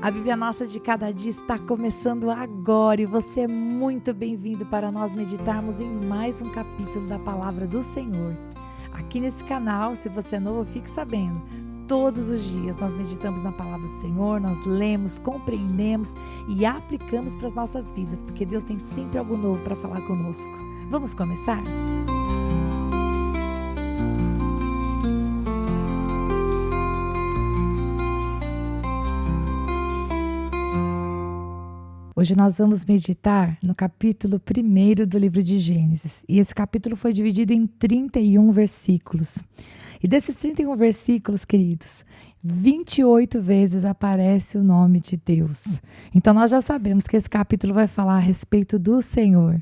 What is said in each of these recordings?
A Bíblia Nossa de Cada Dia está começando agora e você é muito bem-vindo para nós meditarmos em mais um capítulo da Palavra do Senhor. Aqui nesse canal, se você é novo, fique sabendo, todos os dias nós meditamos na Palavra do Senhor, nós lemos, compreendemos e aplicamos para as nossas vidas, porque Deus tem sempre algo novo para falar conosco. Vamos começar? Hoje nós vamos meditar no capítulo 1 do livro de Gênesis. E esse capítulo foi dividido em 31 versículos. E desses 31 versículos, queridos, 28 vezes aparece o nome de Deus. Então nós já sabemos que esse capítulo vai falar a respeito do Senhor.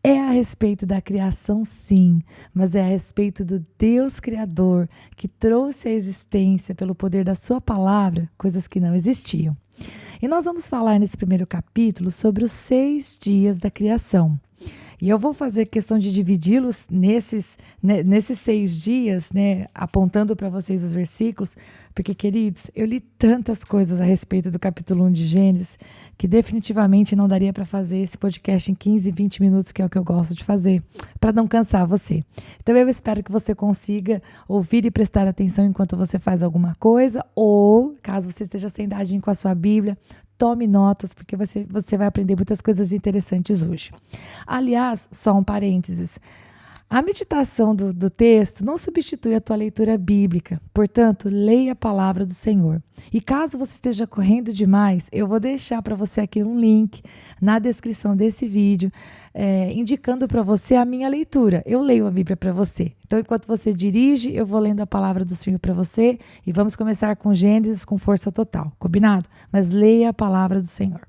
É a respeito da criação, sim, mas é a respeito do Deus Criador que trouxe à existência, pelo poder da sua palavra, coisas que não existiam. E nós vamos falar nesse primeiro capítulo sobre os 6 dias da criação. E eu vou fazer questão de dividi-los nesses 6 dias, apontando para vocês os versículos, porque, queridos, eu li tantas coisas a respeito do capítulo 1 de Gênesis, que definitivamente não daria para fazer esse podcast em 15, 20 minutos, que é o que eu gosto de fazer, para não cansar você. Então eu espero que você consiga ouvir e prestar atenção enquanto você faz alguma coisa, ou, caso você esteja sentadinho com a sua Bíblia, tome notas, porque você vai aprender muitas coisas interessantes hoje. Aliás, só um parênteses. A meditação do texto não substitui a tua leitura bíblica. Portanto, leia a palavra do Senhor. E caso você esteja correndo demais, eu vou deixar para você aqui um link na descrição desse vídeo, indicando para você a minha leitura. Eu leio a Bíblia para você. Então, enquanto você dirige, eu vou lendo a palavra do Senhor para você e vamos começar com Gênesis com força total. Combinado? Mas leia a palavra do Senhor.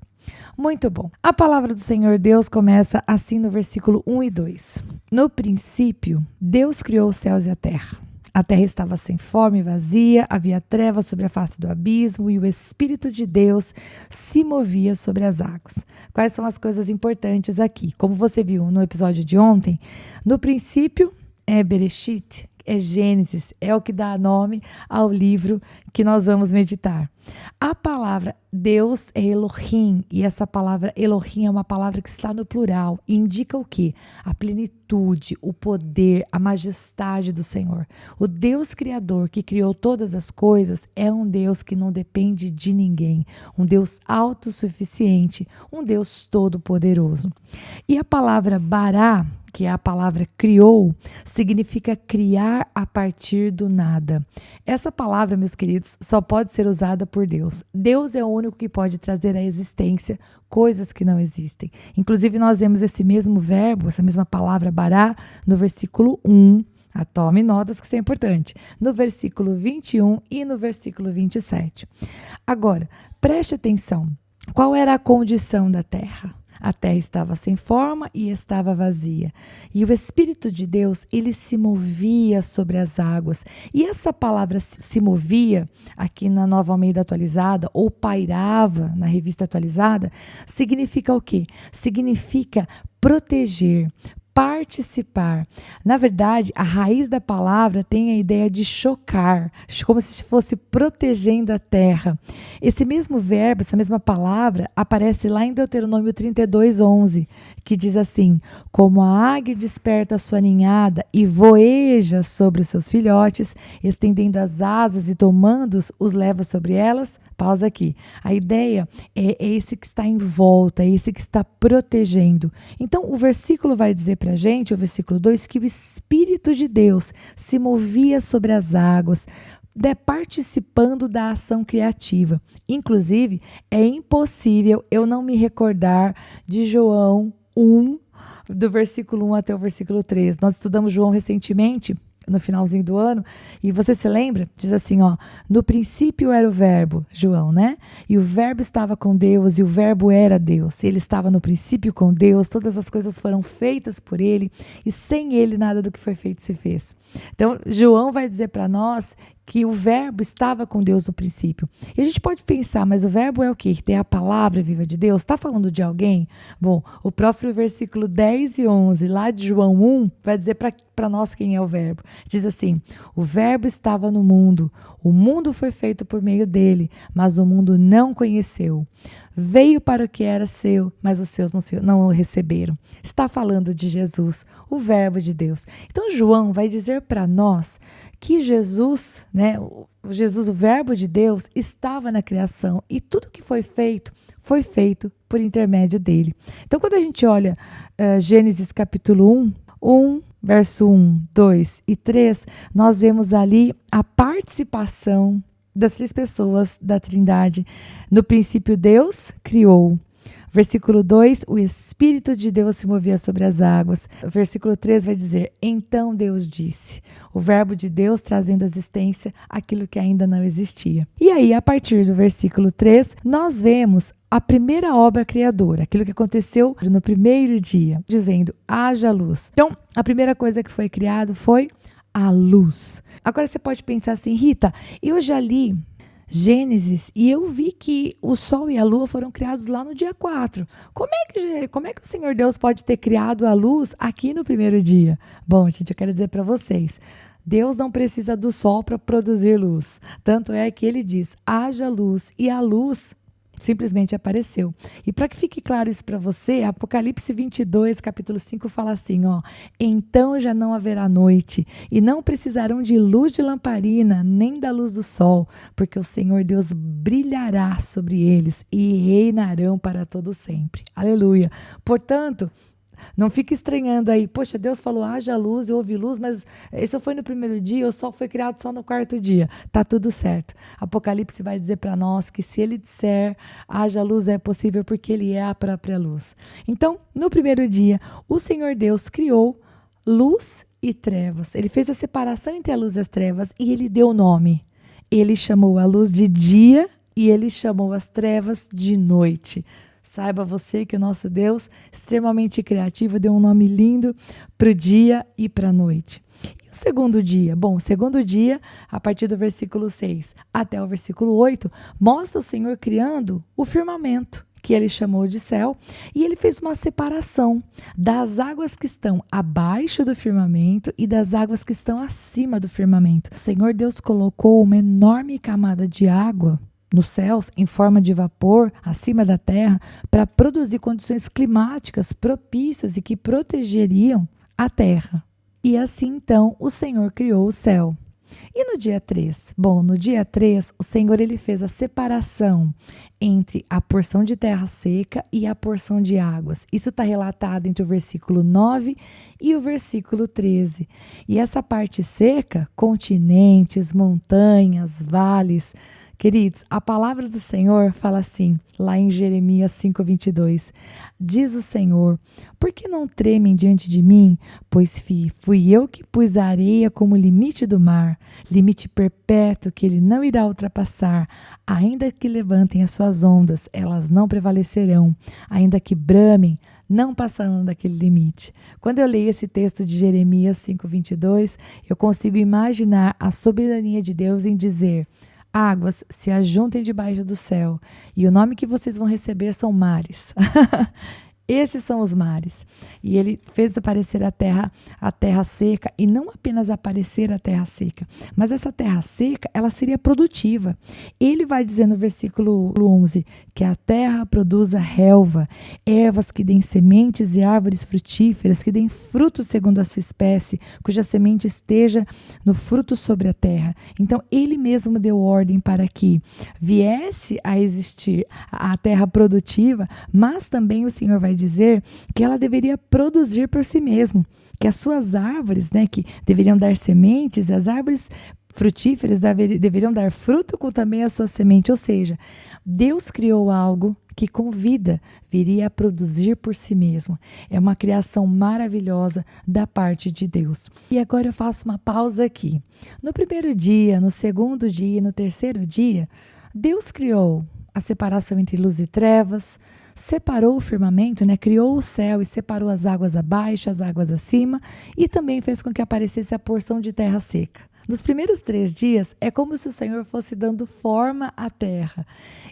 Muito bom. A palavra do Senhor Deus começa assim no versículo 1 e 2. No princípio, Deus criou os céus e a terra. A terra estava sem forma e vazia, havia trevas sobre a face do abismo e o Espírito de Deus se movia sobre as águas. Quais são as coisas importantes aqui? Como você viu no episódio de ontem, no princípio é Bereshit, é Gênesis, é o que dá nome ao livro que nós vamos meditar. A palavra Deus é Elohim, e essa palavra Elohim é uma palavra que está no plural e indica o quê? A plenitude, o poder, a majestade do Senhor. O Deus Criador que criou todas as coisas é um Deus que não depende de ninguém, um Deus autossuficiente, um Deus todo-poderoso. E a palavra bará, que é a palavra criou, significa criar a partir do nada. Essa palavra, meus queridos, só pode ser usada por Deus. Deus é o único que pode trazer à existência coisas que não existem. Inclusive, nós vemos esse mesmo verbo, essa mesma palavra bará, no versículo 1. Tome notas que isso é importante. No versículo 21 e no versículo 27. Agora, preste atenção. Qual era a condição da terra? A terra estava sem forma e estava vazia. E o Espírito de Deus, ele se movia sobre as águas. E essa palavra se movia, aqui na Nova Almeida Atualizada, ou pairava na Revista Atualizada, significa o quê? Significa proteger, participar. Na verdade, a raiz da palavra tem a ideia de chocar, como se fosse protegendo a terra. Esse mesmo verbo, essa mesma palavra, aparece lá em Deuteronômio 32:11, que diz assim: como a águia desperta a sua ninhada e voeja sobre os seus filhotes, estendendo as asas e tomando-os, os leva sobre elas. Pausa aqui. A ideia é esse que está em volta, é esse que está protegendo. Então, o versículo vai dizer para a gente, o versículo 2, que o Espírito de Deus se movia sobre as águas, participando da ação criativa. Inclusive, é impossível eu não me recordar de João 1, do versículo 1 até o versículo 3. Nós estudamos João recentemente, no finalzinho do ano, e você se lembra? Diz assim, no princípio era o verbo, João, né? E o verbo estava com Deus, e o verbo era Deus. Ele estava no princípio com Deus, todas as coisas foram feitas por ele, e sem ele nada do que foi feito se fez. Então, João vai dizer para nós que o verbo estava com Deus no princípio. E a gente pode pensar, mas o verbo é o quê? Que tem a palavra viva de Deus? Está falando de alguém? Bom, o próprio versículo 10 e 11, lá de João 1, vai dizer para nós quem é o verbo. Diz assim: o verbo estava no mundo, o mundo foi feito por meio dele, mas o mundo não conheceu. Veio para o que era seu, mas os seus não o receberam. Está falando de Jesus, o verbo de Deus. Então João vai dizer para nós que Jesus, Jesus, o verbo de Deus, estava na criação e tudo que foi feito por intermédio dele. Então quando a gente olha Gênesis capítulo 1, verso 1, 2 e 3, nós vemos ali a participação das 3 pessoas da Trindade. No princípio, Deus criou. Versículo 2, o Espírito de Deus se movia sobre as águas. O versículo 3 vai dizer: então Deus disse. O verbo de Deus trazendo à existência aquilo que ainda não existia. E aí, a partir do versículo 3, nós vemos a primeira obra criadora, aquilo que aconteceu no primeiro dia, dizendo: haja luz. Então, a primeira coisa que foi criado foi a luz. Agora você pode pensar assim: Rita, eu já li Gênesis e eu vi que o sol e a lua foram criados lá no dia 4. Como é que o Senhor Deus pode ter criado a luz aqui no primeiro dia? Bom, gente, eu quero dizer para vocês, Deus não precisa do sol para produzir luz. Tanto é que ele diz: haja luz, e a luz simplesmente apareceu. E para que fique claro isso para você, Apocalipse 22, capítulo 5 fala assim, então já não haverá noite, e não precisarão de luz de lamparina, nem da luz do sol, porque o Senhor Deus brilhará sobre eles e reinarão para todo sempre. Aleluia. Portanto, não fique estranhando aí, poxa, Deus falou, haja luz, eu ouvi luz, mas isso foi no primeiro dia, o sol foi criado só no 4º dia. Tá tudo certo. Apocalipse vai dizer para nós que se ele disser, haja luz, é possível porque ele é a própria luz. Então, no primeiro dia, o Senhor Deus criou luz e trevas. Ele fez a separação entre a luz e as trevas e ele deu nome. Ele chamou a luz de dia e ele chamou as trevas de noite. Saiba você que o nosso Deus, extremamente criativo, deu um nome lindo para o dia e para a noite. E o segundo dia? Bom, o segundo dia, a partir do versículo 6 até o versículo 8, mostra o Senhor criando o firmamento, que ele chamou de céu, e ele fez uma separação das águas que estão abaixo do firmamento e das águas que estão acima do firmamento. O Senhor Deus colocou uma enorme camada de água nos céus, em forma de vapor, acima da terra, para produzir condições climáticas propícias e que protegeriam a terra. E assim, então, o Senhor criou o céu. E no dia 3? Bom, no dia 3, o Senhor ele fez a separação entre a porção de terra seca e a porção de águas. Isso está relatado entre o versículo 9 e o versículo 13. E essa parte seca, continentes, montanhas, vales. Queridos, a palavra do Senhor fala assim, lá em Jeremias 5:22. Diz o Senhor: por que não tremem diante de mim? Pois fui eu que pus a areia como limite do mar, limite perpétuo que ele não irá ultrapassar. Ainda que levantem as suas ondas, elas não prevalecerão. Ainda que bramem, não passarão daquele limite. Quando eu leio esse texto de Jeremias 5:22, eu consigo imaginar a soberania de Deus em dizer: águas se ajuntem debaixo do céu, e o nome que vocês vão receber são mares. Esses são os mares. E ele fez aparecer a terra seca, e não apenas aparecer a terra seca, mas essa terra seca, ela seria produtiva. Ele vai dizer no versículo 11, que a terra produza relva, ervas que deem sementes e árvores frutíferas, que deem frutos segundo a sua espécie, cuja semente esteja no fruto sobre a terra. Então, ele mesmo deu ordem para que viesse a existir a terra produtiva, mas também o Senhor vai dizer que ela deveria produzir por si mesmo, que as suas árvores, que deveriam dar sementes, as árvores frutíferas deveriam dar fruto com também a sua semente, ou seja, Deus criou algo que com vida viria a produzir por si mesmo. É uma criação maravilhosa da parte de Deus. E agora eu faço uma pausa aqui. No primeiro dia, no segundo dia e no terceiro dia, Deus criou a separação entre luz e trevas, separou o firmamento, criou o céu e separou as águas abaixo, as águas acima, e também fez com que aparecesse a porção de terra seca. Nos primeiros 3 dias, é como se o Senhor fosse dando forma à terra.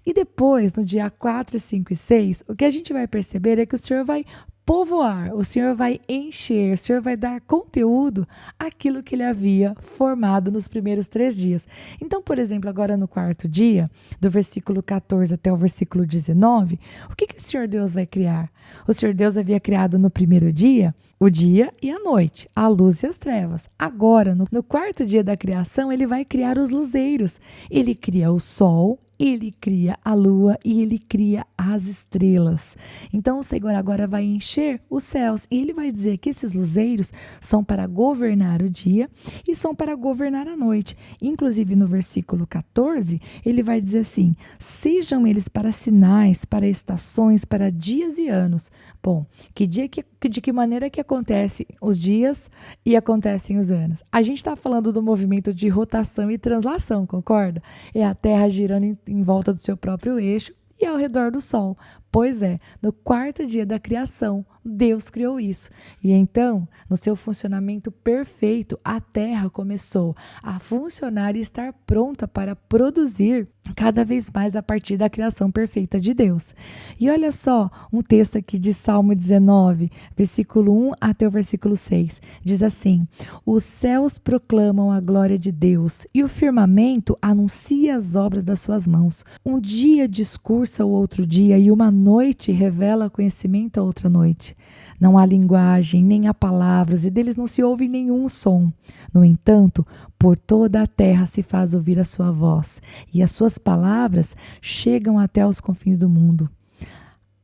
E depois, no dia 4, 5 e 6, o que a gente vai perceber é que o Senhor vai povoar, o Senhor vai encher, o Senhor vai dar conteúdo àquilo que ele havia formado nos primeiros 3 dias. Então, por exemplo, agora no 4º dia, do versículo 14 até o versículo 19, o que o Senhor Deus vai criar? O Senhor Deus havia criado no primeiro dia o dia e a noite, a luz e as trevas. Agora, no 4º dia da criação, ele vai criar os luzeiros. Ele cria o sol, ele cria a lua e ele cria as estrelas. Então o Senhor agora vai encher os céus e ele vai dizer que esses luzeiros são para governar o dia e são para governar a noite. Inclusive no versículo 14, ele vai dizer assim: sejam eles para sinais, para estações, para dias e anos. Bom, de que maneira que acontecem os dias e acontecem os anos? A gente está falando do movimento de rotação e translação, concorda? É a Terra girando em volta do seu próprio eixo e ao redor do Sol. Pois é, no 4º dia da criação, Deus criou isso. E então, no seu funcionamento perfeito, a Terra começou a funcionar e estar pronta para produzir cada vez mais a partir da criação perfeita de Deus. E olha só, um texto aqui de Salmo 19, versículo 1 até o versículo 6. Diz assim: os céus proclamam a glória de Deus e o firmamento anuncia as obras das suas mãos. Um dia discursa o outro dia e uma noite revela conhecimento a outra noite. Não há linguagem, nem há palavras, e deles não se ouve nenhum som. No entanto, por toda a terra se faz ouvir a sua voz, e as suas palavras chegam até os confins do mundo.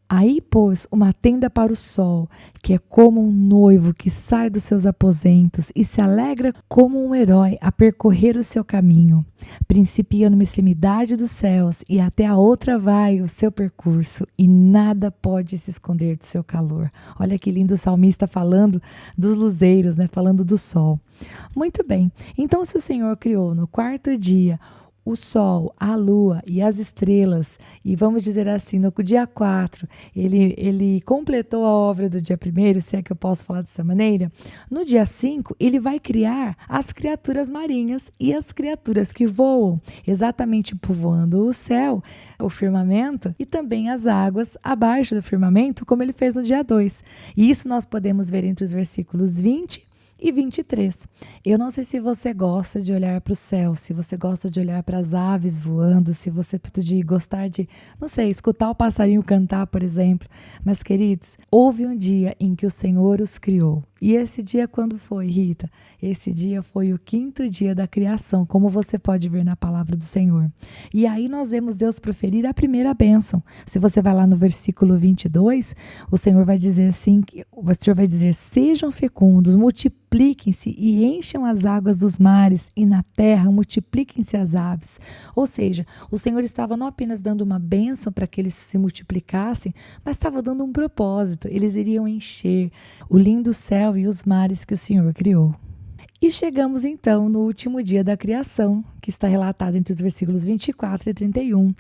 Aí pôs uma tenda para o sol, que é como um noivo que sai dos seus aposentos e se alegra como um herói a percorrer o seu caminho. Principia numa extremidade dos céus e até a outra vai o seu percurso, e nada pode se esconder do seu calor. Olha que lindo o salmista falando dos luzeiros, né? Falando do sol. Muito bem, então se o Senhor criou no 4º dia o sol, a lua e as estrelas, e vamos dizer assim, no dia 4, ele completou a obra do dia 1º, se é que eu posso falar dessa maneira. No dia 5, ele vai criar as criaturas marinhas e as criaturas que voam, exatamente povoando o céu, o firmamento e também as águas abaixo do firmamento, como ele fez no dia 2. E isso nós podemos ver entre os versículos 20 e 23. Eu não sei se você gosta de olhar para o céu, se você gosta de olhar para as aves voando, se você de gostar de, não sei, escutar o passarinho cantar, por exemplo. Mas, queridos, houve um dia em que o Senhor os criou. E esse dia quando foi, Rita? Esse dia foi o 5º dia da criação, como você pode ver na palavra do Senhor. E aí nós vemos Deus proferir a primeira bênção. Se você vai lá no versículo 22, o Senhor vai dizer assim, o Senhor vai dizer: sejam fecundos, multipliquem-se e encham as águas dos mares, e na terra multipliquem-se as aves. Ou seja, o Senhor estava não apenas dando uma bênção para que eles se multiplicassem, mas estava dando um propósito. Eles iriam encher o lindo céu e os mares que o Senhor criou. E chegamos então no último dia da criação, que está relatado entre os versículos 24 e 31.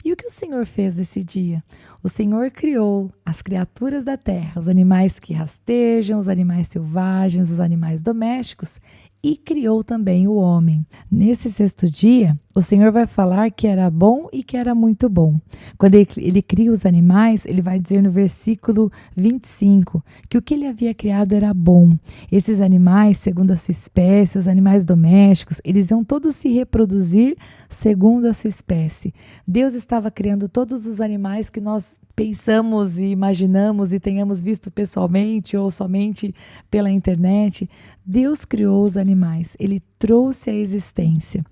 E o que o Senhor fez nesse dia? O Senhor criou as criaturas da terra, os animais que rastejam, os animais selvagens, os animais domésticos, e criou também o homem. Nesse 6º dia, o Senhor vai falar que era bom e que era muito bom. Quando ele cria os animais, ele vai dizer no versículo 25 que o que ele havia criado era bom. Esses animais, segundo a sua espécie, os animais domésticos, eles iam todos se reproduzir segundo a sua espécie. Deus estava criando todos os animais que nós pensamos e imaginamos e tenhamos visto pessoalmente ou somente pela internet. Deus criou os animais, ele trouxe a existência.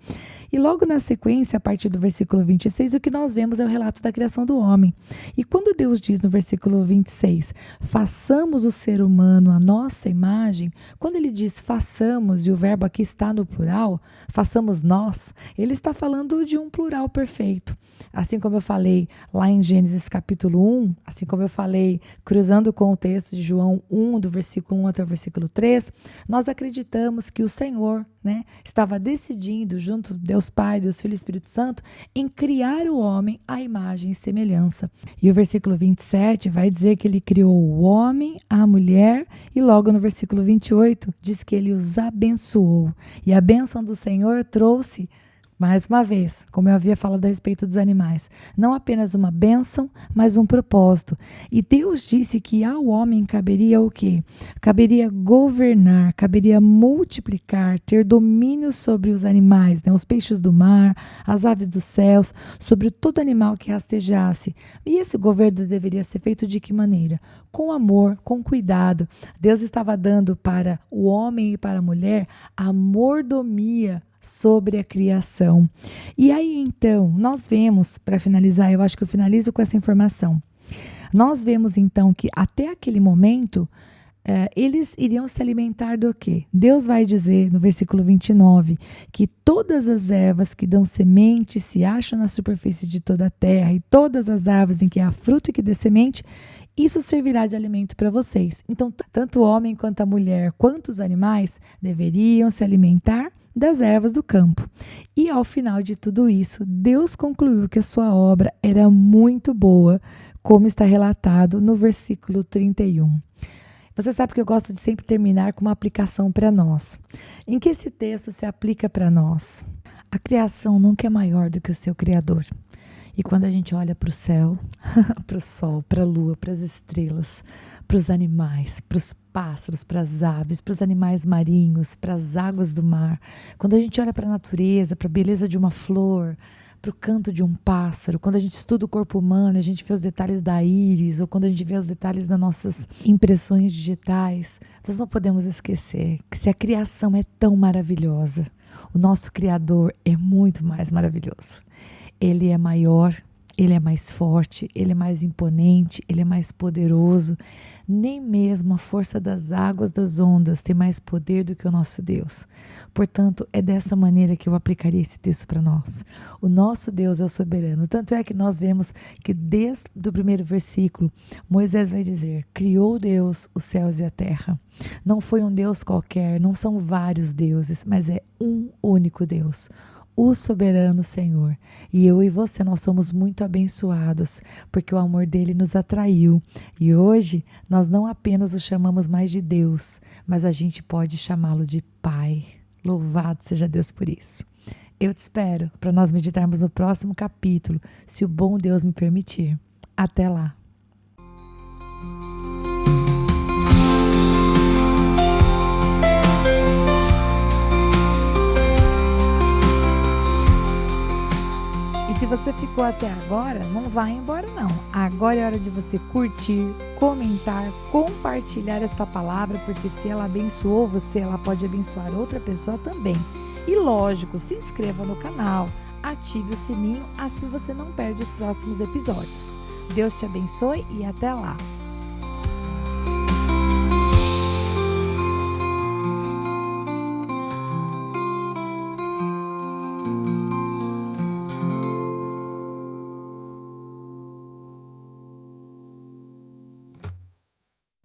E logo na sequência, a partir do versículo 26, o que nós vemos é o relato da criação do homem. E quando Deus diz no versículo 26, façamos o ser humano à nossa imagem, quando ele diz façamos, e o verbo aqui está no plural, façamos nós, ele está falando de um plural perfeito. Assim como eu falei lá em Gênesis capítulo 1, assim como eu falei cruzando com o texto de João 1, do versículo 1 até o versículo 3, nós acreditamos que o Senhor né, estava decidindo, junto Deus Pai, Deus Filho e Espírito Santo, em criar o homem à imagem e semelhança. E o versículo 27 vai dizer que ele criou o homem, a mulher, e logo no versículo 28 diz que ele os abençoou. E a bênção do Senhor trouxe, mais uma vez, como eu havia falado a respeito dos animais, não apenas uma bênção, mas um propósito. E Deus disse que ao homem caberia o quê? Caberia governar, caberia multiplicar, ter domínio sobre os animais, né? Os peixes do mar, as aves dos céus, sobre todo animal que rastejasse. E esse governo deveria ser feito de que maneira? Com amor, com cuidado. Deus estava dando para o homem e para a mulher a mordomia sobre a criação. E aí, então, nós vemos, para finalizar, eu acho que eu finalizo com essa informação. Nós vemos, então, que até aquele momento, eles iriam se alimentar do quê? Deus vai dizer, no versículo 29, que todas as ervas que dão semente se acham na superfície de toda a terra, e todas as árvores em que há fruto e que dê semente, isso servirá de alimento para vocês. Então, tanto o homem quanto a mulher, quanto os animais, deveriam se alimentar das ervas do campo. E ao final de tudo isso, Deus concluiu que a sua obra era muito boa, como está relatado no versículo 31. Você sabe que eu gosto de sempre terminar com uma aplicação para nós. Em que esse texto se aplica para nós? A criação nunca é maior do que o seu Criador. E quando a gente olha para o céu, para o sol, para a lua, para as estrelas, para os animais, para os pássaros, para as aves, para os animais marinhos, para as águas do mar, quando a gente olha para a natureza, para a beleza de uma flor, para o canto de um pássaro, quando a gente estuda o corpo humano, a gente vê os detalhes da íris, ou quando a gente vê os detalhes das nossas impressões digitais, nós não podemos esquecer que se a criação é tão maravilhosa, o nosso Criador é muito mais maravilhoso. Ele é maior, ele é mais forte, ele é mais imponente, ele é mais poderoso. Nem mesmo a força das águas das ondas tem mais poder do que o nosso Deus. Portanto, é dessa maneira que eu aplicaria esse texto para nós. O nosso Deus é o soberano. Tanto é que nós vemos que desde o primeiro versículo, Moisés vai dizer, criou Deus os céus e a terra. Não foi um Deus qualquer, não são vários deuses, mas é um único Deus. O soberano Senhor. E eu e você, nós somos muito abençoados, porque o amor dele nos atraiu. E hoje, nós não apenas o chamamos mais de Deus, mas a gente pode chamá-lo de Pai. Louvado seja Deus por isso. Eu te espero para nós meditarmos no próximo capítulo, se o bom Deus me permitir. Até lá. Se você ficou até agora, não vai embora não. Agora é hora de você curtir, comentar, compartilhar esta palavra, porque se ela abençoou você, ela pode abençoar outra pessoa também. E lógico, se inscreva no canal, ative o sininho, assim você não perde os próximos episódios. Deus te abençoe e até lá!